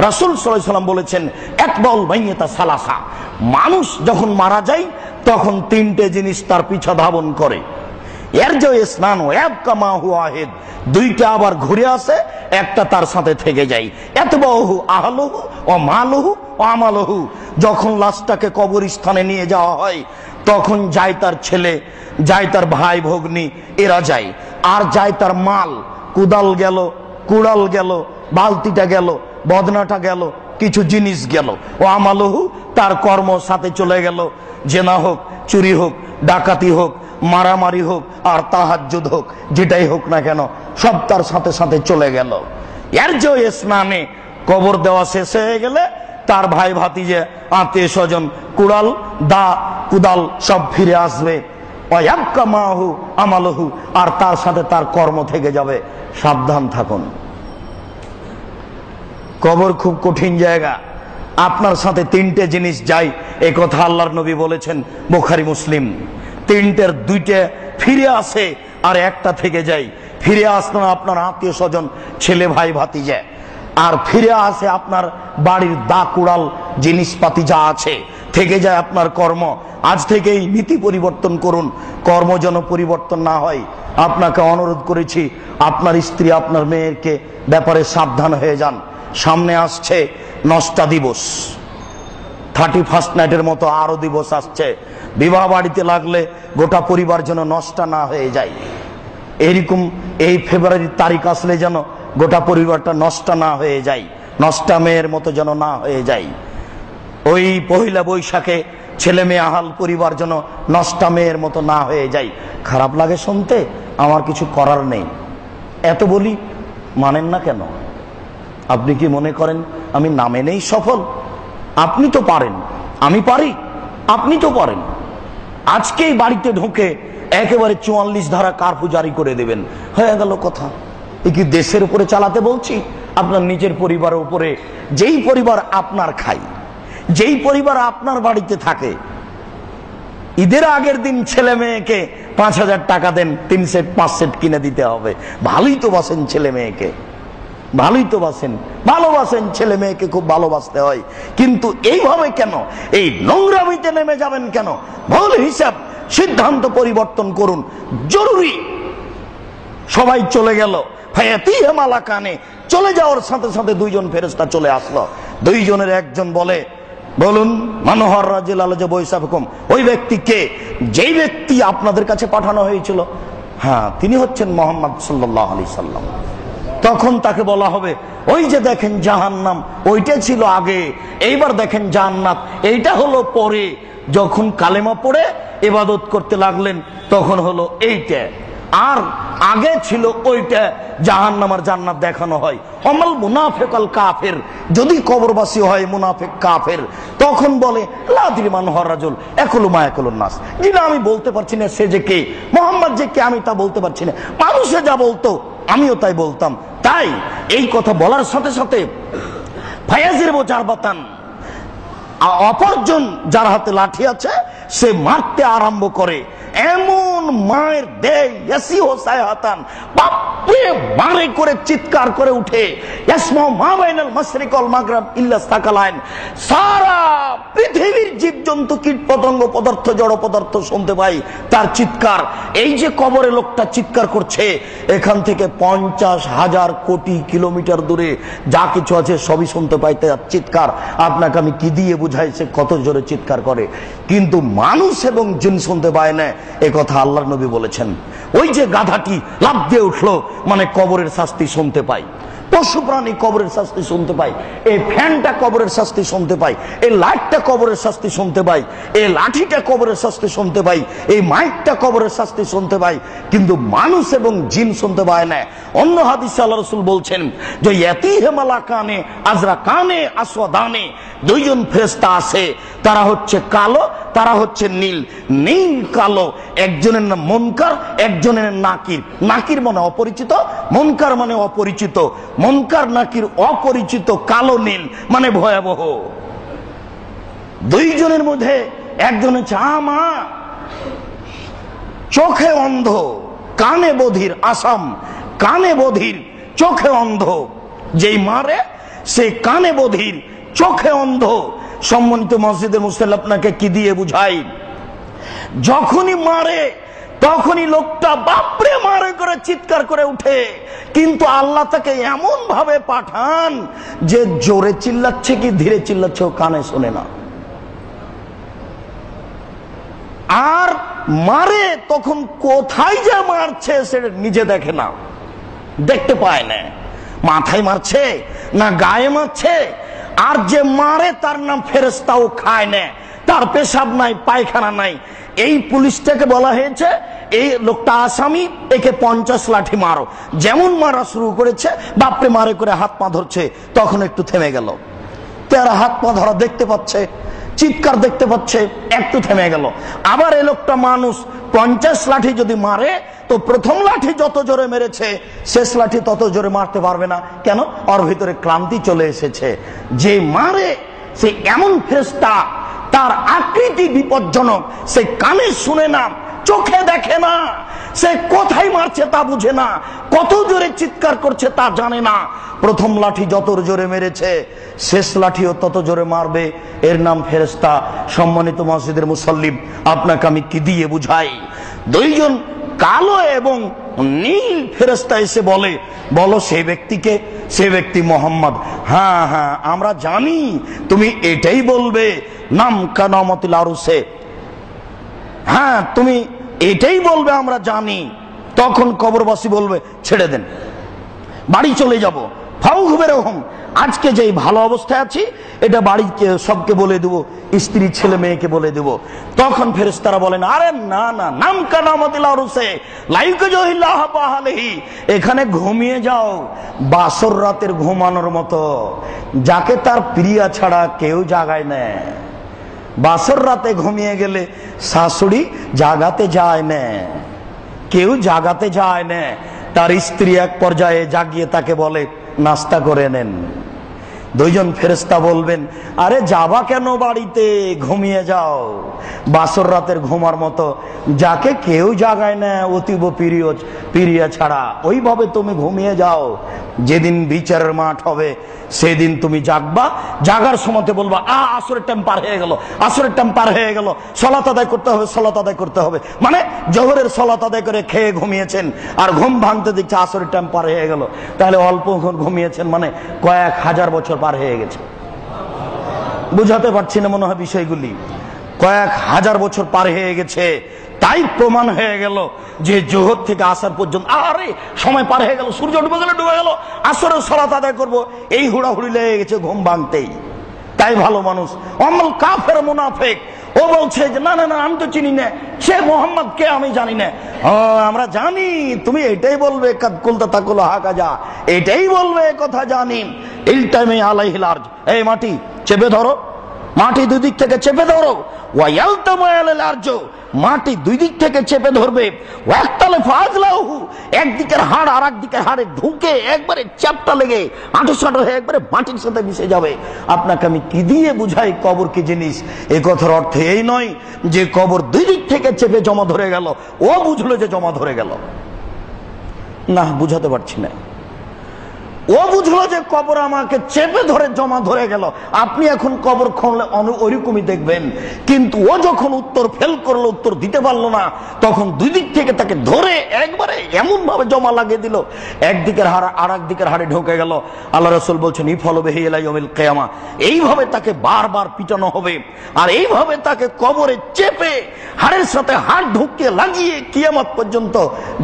রাসূল সাল্লাল্লাহু আলাইহি ওয়াসাল্লাম বলেছেন একবাউল মাইয়াতা সালাসা, মানুষ যখন মারা যায় তখন তিনটে জিনিস তার পিছা ধাবন করে। এর যে স্নান ওয়াবকা মা হুয়া আহেদ, দুইটা আবার ঘুরে আসে, একটা তার সাথে থেকে যায়। এতবাহু আহলুহু ও মালুহু ও আমালুহু, যখন লাশটাকে কবরস্থানে নিয়ে যাওয়া হয় তখন যায় তার ছেলে, যায় তার ভাই ভগ্নী, এরা যায়। আর যায় তার মাল, কুদাল গেল, কুড়াল গেল, বালতিটা গেল, বদনাটা গেল, কিছু জিনিস গেল। ও আমালুহু, তার কর্ম সাথে চলে গেল। জেনা হোক, চুরি হোক, ডাকাতি হোক, মারামারি হোক, আর তাহাজ্জুদ হোক, যেটাই হোক না কেন সব তার সাথে সাথে চলে গেল। এর যে স্নানে কবর দেওয়া শেষ হয়ে গেলে তার ভাই ভাতিজে, আত্মীয় স্বজন, কুড়াল দা কুদাল সব ফিরে আসবে। ওয়াবকা মাহু আমালহু, আর তার সাথে তার কর্ম থেকে যাবে। সাবধান থাকুন, কবর খুব কঠিন জায়গা। আপনার সাথে তিনটে জিনিস যায়, এ কথা আল্লাহর নবী বলেছেন, বুখারী মুসলিম। তিনটের দুইটা ফিরে আসে আর একটা থেকে যায়। ফিরে আসলো আপনার আত্মীয় স্বজন, ছেলে ভাই ভাতিজা, আর ফিরে আসে আপনার বাড়ির দা কুড়াল জিনিসপাতি যা আছে, থেকে যায় আপনার কর্ম। আজ থেকেই নীতি পরিবর্তন করুন, কর্ম যেন পরিবর্তন না হয়। আপনাকে অনুরোধ করেছি, আপনার স্ত্রী আপনার মেয়েরকে ব্যাপারে সাবধান হয়ে যান। সামনে আসছে নষ্টা দিবস, 31st নাইটের মতো আরো দিবস আসছে। বিবাহ বাড়িতে লাগলে গোটা পরিবার যেন নষ্টা না হয়ে যায়। এইরকম এই ফেব্রুয়ারির তারিখ আসলে যেন গোটা পরিবারটা নষ্টা না হয়ে যায়, নষ্টা মেয়ের মতো যেন না হয়ে যায়। ওই পহিলা বৈশাখে ছেলে মেয়ে আহাল পরিবার যেন নষ্টা মেয়ের মতো না হয়ে যায়। খারাপ লাগে শুনতে, আমার কিছু করার নেই। এত বলি, মানেন না কেন? আপনি কি মনে করেন আমি না মেনেই সফল? আপনি তো পারেন, আমি পারি, আপনি তো পারেন। আজকেই বাড়িতে ঢুকে একেবারে 44 ধারা কারফিউ জারি করে দেবেন, হয়ে গেল কথা। এ কি দেশের উপরে চালাতে বলছি? আপনার নিজের পরিবারের উপরে, যেই পরিবার আপনার খায়, যেই পরিবার আপনার বাড়িতে থাকে, ঈদের আগের দিন ছেলে মেয়েকে 5000 টাকা দেন, 3 সেট 5 সেট কিনে দিতে হবে। ভালোই তো বাসেন ছেলে মেয়েকে, ভালোই তো বাসেন, ভালোবাসেন ছেলে মেয়েকে, খুব ভালোবাসতে হয়। কিন্তু এইভাবে কেন, এই নোংরামিতে নেমে যাবেন কেন? ভুল হিসাব, সিদ্ধান্ত পরিবর্তন করুন, জরুরি। সবাই চলে গেল, ফায়াতিহে মালাকানে, চলে যাওয়ার সাথে সাথে দুইজন ফেরেশতা চলে আসলো। দুইজনের একজন বলে, বলুন মানহার রাজিল আলাজা বৈসাবকুম, ওই ব্যক্তিকে, যেই ব্যক্তি আপনাদের কাছে পাঠানো হয়েছিল, হ্যাঁ তিনি হচ্ছেন মুহাম্মদ সাল্লাল্লাহু আলাইহি সাল্লাম। তখন তাকে বলা হবে, ওই যে দেখেন জাহান্নাম, ওইটা ছিল আগে, এইবার দেখেন জান্নাত, এইটা হলো পরে। যখন কালেমা পড়ে ইবাদত করতে লাগলেন তখন হলো এইটা, আর আগে ছিল ওইটা। জাহান্নাম আর জান্নাত দেখানো হয়। অমাল মুনাফিকাল কাফের, যদি কবরবাসী হয় মুনাফিক কাফের, তখন বলে লা আদরি মান হুয়া রাজুল ইয়াকুলু মা ইয়াকুলুন নাস, যিনি আমি বলতে পারছি না সে যে কে, মুহাম্মদ যে কে আমি তা বলতে পারছি না। মানুষে যা বলতো আমিও তাই বলতাম। তাই এই কথা বলার সাথে সাথে ফায়াজির জারবাতান, অপরজন যার হাতে লাঠি আছে সে মারতে আরম্ভ করে। এমন মায়ের দেয় বাপরে বারে করে চিৎকার করে উঠে, সারা পৃথিবীর জীবজন্তু কীট পতঙ্গ পদার্থ জড় পদার্থ শুনতে পাই তার চিৎকার। এই যে কবরে লোকটা চিৎকার করছে, এখান থেকে 50,000 কোটি কিলোমিটার দূরে যা কিছু আছে সবই শুনতে পাই তার চিৎকার। আপনাকে আমি কি দিয়ে বুঝাইছে কত জোরে চিৎকার করে, কিন্তু মানুষ এবং জিন শুনতে পায় না, এ কথা আল্লাহর নবী বলেছেন। ওই যে গাধাটি লাফ দিয়ে উঠলো, মানে কবরের শাস্তি শুনতে পাই। পশু প্রাণী কবরের শাস্তি শুনতে পাই, এই ফ্যানটা কবরের শাস্তি শুনতে পাই, এই লাইটটা কবরের শাস্তি শুনতে পাই, এই লাঠিটা কবরের শাস্তি শুনতে পাই, এই মাইকটা কবরের শাস্তি শুনতে পাই, কিন্তু মানুষ এবং জিন শুনতে পায় না। অন্য হাদিসে আল্লাহ রাসূল বলছেন যে ইয়াতিহে মালাকানে আজরাকানে আসওয়াদানে, দুইজন ফেরেশতা আছে, তারা হচ্ছে কালো, তারা হচ্ছে নীল। নীল কালো, একজনের নাম মুনকার, একজনের নাকির। নাকির মানে অপরিচিত, মুনকার মানে অপরিচিত। মুনকার নাকির অপরিচিত, কালো নীল মানে ভয়াবহ। দুইজনের মধ্যে একজন হচ্ছে আমা, চোখে অন্ধ, কানে বধির, আসাম, কানে বধির, চোখে অন্ধ। যেই মারে সে কানে বধির, চোখে অন্ধ। সম্মানিত মসজিদের মুসল্লি, আপনাকে কি দিয়ে বুঝাই? যখনই মারে তখনই লোকটা বাপরে মারে করে চিৎকার করে উঠে, কিন্তু আল্লাহ তাকে এমন ভাবে পাঠান যে জোরে চিল্লাচ্ছে কি ধীরে চিল্লাচ্ছে ও কানে শোনে না। আর মারে তখন কোথায় যে মারছে সেটা নিজে দেখে না, দেখতে পায় না, মাথায় মারছে না গায়ে মারছে। আর যে মারে তার নাম ফেরেশতাও খায় না, তার পেশাব নাই, পায়খানা নাই। এই পুলিশটাকে বলা হয়েছে এই লোকটা আসামি, একে 50 লাঠি মারো। যেমন মারা শুরু করেছে, বাপরে মারে করে হাত পা ধরছে, তখন একটু থেমে গেল। তারা হাত পা ধরা দেখতে পাচ্ছে, চিৎকার দেখতে পাচ্ছে, একটু থেমে গেল। আবার এই লোকটা মানুষ, 50 লাঠি যদি মারে তো প্রথম লাঠি যত জোরে মেরেছে শেষ লাঠি তত জোরে মারতে পারবে না। কেন? ওর ভিতরে ক্লান্তি চলে এসেছে। যে মারে সে এমন ফেরেশতা, তার আকৃতি বিপজ্জনক, সে কানে শুনে না, চোখে দেখে না, সে কোথায় মারছে তা বুঝে না, কত জোরে চিৎকার করছে তা জানে না। প্রথম লাঠি যত জোরে মেরেছে শেষ লাঠিও তত জোরে মারবে, এর নাম ফেরেশতা। সম্মানিত মসজিদের মুসল্লি, আপনাকে আমি কি দিয়ে বুঝাই? দুইজন কালো এবং নীল ফেরেশতা এসে বলে, বলো সেই ব্যক্তিকে? সে ব্যক্তি মোহাম্মদ। হ্যাঁ হ্যাঁ আমরা জানি তুমি এটাই বলবে, নাম কানামতিল আরুসে। হ্যাঁ তুমি এটাই বলবে, আমরা জানি। তখন কবরবাসী বলবে, ছেড়ে দেন, বাড়ি চলে যাব। ফাউহুবেরহম, আজকে যেই ভালো অবস্থায় আছি এটা বাড়িতে সবকে বলে দেবো, স্ত্রী ছেলে মেয়েকে বলে দেব। তখন ফেরেশতারা বলেন, আরে না না, নাম কানামতিল আরুসে লাইকুজহিল্লাহ বাহালেহি, এখানে ঘুমিয়ে যাও বাসর রাতের ঘুমানোর মতো, যাকে তার প্রিয়া ছাড়া কেউ জাগায় না। বাসর রাতে ঘুমিয়ে গেলে শাশুড়ি জাগাতে যায় না, কেউ জাগাতে যায় না। তার স্ত্রী এক পর্যায়ে জাগিয়ে তাকে বলে, নাস্তা করে নেন। দুইজন ফেরেশতা বলবেন, আরে যাবা কেন বাড়িতে, ঘুমিয়ে যাও বাসর রাতের ঘুমার মতো, যাকে কেউ জাগায় না অতীব প্রিয় ছাড়া, ওইভাবে তুমি ঘুমিয়ে যাও। যেদিন বিচারের মাঠ হবে সেদিন তুমি জাগবা, জাগার সময় বলবা, আসরের টাইম পার হয়ে গেল, আসরের টাইম পার হয়ে গেল, সালাত আদায় করতে হবে, সালাত আদায় করতে হবে। মানে জোহরের সালাত আদায় করে খেয়ে ঘুমিয়েছেন, আর ঘুম ভাঙতে দেখছে আসরের টাইম পার হয়ে গেল, তাহলে অল্প ঘুমিয়েছেন, মানে কয়েক হাজার বছর পার হয়ে গেছে। বুঝাতে পারছি না মনে হয় বিষয়গুলি, কয়েক হাজার বছর পার হয়ে গেছে। তাই প্রমাণ হয়ে গেল যে জোহর থেকে আসর পর্যন্ত, আরে সময় পার হয়ে গেল, সূর্য ডুবে গেলে ডুবে গেল, আসরের সালাত আদায় করবো, এই হুড়াহুড়ি লেগে গেছে ঘুম ভাঙতেই। তাই ভালো মানুষ অমল কাফের মুনাফিক, ও বলছে যে না না না আমি তো চিনি না, সে মোহাম্মদ কে আমি জানি না। আমরা জানি তুমি এটাই বলবে, কাদকুলতা তাকুল হাকাজা, এটাই বলবে, কথা জানি। ইলতামি আলাইহিল আরজ, এই মাটি চেপে ধরো, মাটি দুই দিক থেকে চেপে ধরো। ওয়ায়ালতামু আলাইহিল আরজ, মাটি দুই দিক থেকে চেপে ধরবে। ওয়াক্তালে ফাজলাহু, একদিকের হাড় আর একদিকের হাড়ে ঢুকে একবারে চ্যাপটা লেগে আঁটু সাঁটু হয়ে একবারে মাটির সাথে মিশে যাবে। আপনাকে আমি কি দিয়ে বুঝাই কবর কি জিনিস? এ কথার অর্থ এই নয় যে কবর দুই দিক থেকে চেপে জমা ধরে গেল, ও বুঝলো যে জমা ধরে গেল না, বুঝাতে পারছি না। ও বুঝলো যে কবর আমাকে চেপে ধরে জমা ধরে গেল। আপনি এখন কবর খুঁড়লে ওইরকমই দেখবেন, কিন্তু ও যখন উত্তর ফেল করলো, উত্তর দিতে পারলো না, তখন দুই দিক থেকে তাকে ধরে একবারে এমন ভাবে জমা লাগিয়ে দিল, একদিকের হাড় আর একদিকের হাড়ে ঢুকে গেল। আল্লাহ রাসূল বলছেন, ইফালু বিহি ইলা ইয়াউমিল কিয়ামা, এইভাবে তাকে বারবার পিটানো হবে, আর এইভাবে তাকে কবরে চেপে হাড়ের সাথে হাড় ঢুকিয়ে লাগিয়ে কিয়ামত পর্যন্ত,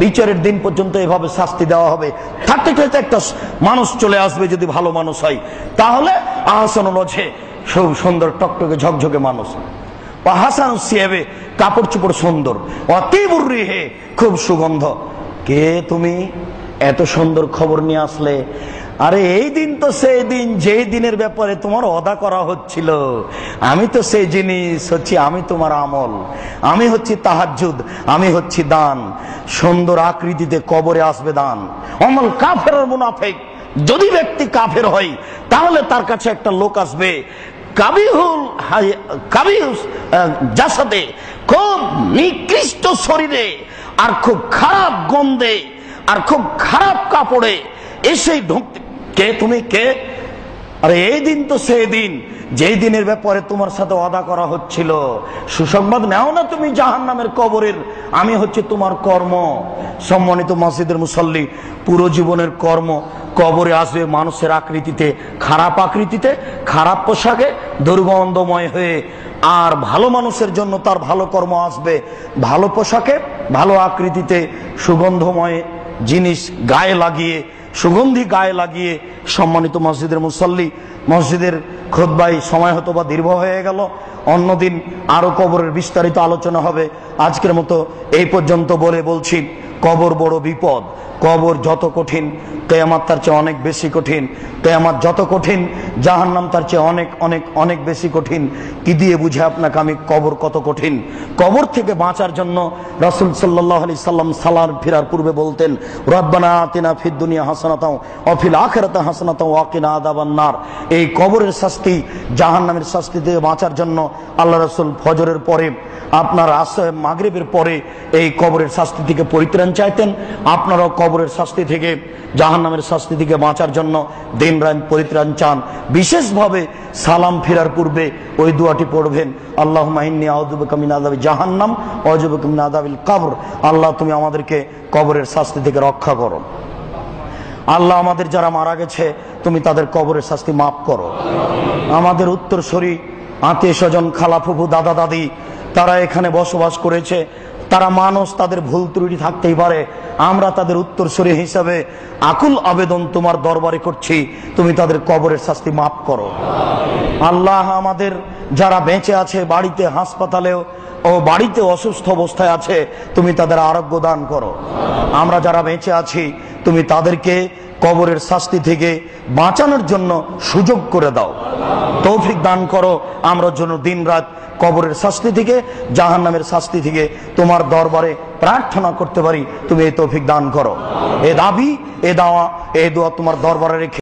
বিচারের দিন পর্যন্ত এভাবে শাস্তি দেওয়া হবে। থাকতে থাকতে একটা মানুষ চলে আসবে, যদি ভালো মানুষ হয় তাহলে আহসানুল ওয়াজহে, খুব সুন্দর টকটকে ঝকঝকে মানুষ, হাসান সিয়াবে, কাপড় চোপড় সুন্দর, অতীবুর রিহে, খুব সুগন্ধ। কে তুমি? এত সুন্দর খবর নিয়ে আসলে? আরে এই দিন তো সেই দিন যেই দিনের ব্যাপারে তোমার ওয়াদা করা হচ্ছিল, আমি তো সেই জিনিস হচ্ছি, আমি তোমার আমল, আমি হচ্ছি তাহাজ্জুদ, আমি হচ্ছি দান। সুন্দর আকৃতিতে কবরে আসবে দান। অমল কাফের আর মুনাফিক, যদি ব্যক্তি কাফের হয় তাহলে তার কাছে একটা লোক আসবে, কাবিহুস জাসাদে, খুব নিকৃষ্ট শরীরে আর খুব খারাপ গন্ধে আর খুব খারাপ কাপড়ে এসে ঢুকতে, কে তুমি? কে? আর এই দিন তো সেই দিন যেই দিনের ব্যাপারে তোমার সাথে ওয়াদা করা হচ্ছিল। সুসংবাদ নাও না তুমি জাহান্নামের কবরের, আমি হচ্ছে তোমার কর্ম। সম্মানিত মসজিদের মুসল্লি, পুরো জীবনের কর্ম কবরে আসবে মানুষের আকৃতিতে, খারাপ আকৃতিতে, খারাপ পোশাকে, দুর্গন্ধময় হয়ে। আর ভালো মানুষের জন্য তার ভালো কর্ম আসবে ভালো পোশাকে, ভালো আকৃতিতে, সুগন্ধময় জিনিস গায়ে লাগিয়ে, সুগন্ধি গায়ে লাগিয়ে। সম্মানিত মসজিদের মুসল্লি, মসজিদের খুতবায় সময় হয়তো বা দীর্ঘ হয়ে গেল, অন্যদিন আরো কবরের বিস্তারিত আলোচনা হবে। আজকের মতো এই পর্যন্ত বলে বলছি, কবর বড় বিপদ। কবর যত কঠিন, কিয়ামত তার চেয়ে অনেক বেশি কঠিন। কিয়ামত যত কঠিন, জাহান্নাম তার চেয়ে অনেক অনেক অনেক বেশি কঠিন। কি দিয়ে বুঝে আপনাকে আমি কবর কত কঠিন? কবর থেকে বাঁচার জন্য রাসূল সাল্লাল্লাহু আলাইহি সাল্লাম সালার ফেরার পূর্বে বলতেন, রব্বানা আতিনা ফিদ দুনিয়া হাসানাতাও ওয়া ফিল আখিরাতি হাসানাতাও ওয়া কিনা আযাবান নার। এই কবরের শাস্তি, জাহান্নামের শাস্তি থেকে বাঁচার জন্য আল্লাহ রাসূল ফজরের পরে, আপনার আসর মাগরিবের পরে এই কবরের শাস্তি থেকে পরিত্রাণ চাইতেন। আপনারাও কবরের শাস্তি থেকে, জাহান্নামের শাস্তি থেকে বাঁচার জন্য দিনরাত পরিত্রাণ চান। বিশেষভাবে সালাম ফেরার পূর্বে ওই দোয়াটি পড়বেন, আল্লাহুম্মা ইন্নী আউযু বিকা মিন আযাবি জাহান্নাম ওয়া আউযু বিকা মিন আযাবিল কবর। আল্লাহ তুমি আমাদেরকে কবরের শাস্তি থেকে রক্ষা করো। আল্লাহ আমাদের যারা মারা গেছে তুমি তাদের কবরের শাস্তি মাফ করো। আমাদের উত্তরসূরি আত্মীয় স্বজন, খালা ফুফু, দাদা দাদি, তারা এখানে বসবাস করেছে, তারা মানুষ, তাদের ভুল ত্রুটি থাকতেই পারে। আমরা তাদের উত্তরসূরি হিসাবে আকুল আবেদন তোমার দরবারে করছি, তুমি তাদের কবরের শাস্তি মাফ করো। আল্লাহ আমাদের যারা বেঁচে আছে, বাড়িতে, হাসপাতালেও ও বাড়িতে অসুস্থ অবস্থায় আছে, তুমি তাদের আরোগ্য দান করো। আমরা যারা বেঁচে আছি তুমি তাদেরকে কবরের শাস্তি থেকে বাঁচানোর জন্য সুযোগ করে দাও, তৌফিক দান করো। আমরা জন্য দিন রাত কবরের শাস্তি থেকে, জাহান্নামের শাস্তি থেকে তোমার দরবারে প্রার্থনা করতে পারি, তুমি এই তৌফিক দান করো। এ দাবি, এ দাওয়া, এ দোয়া তোমার দরবারে রেখে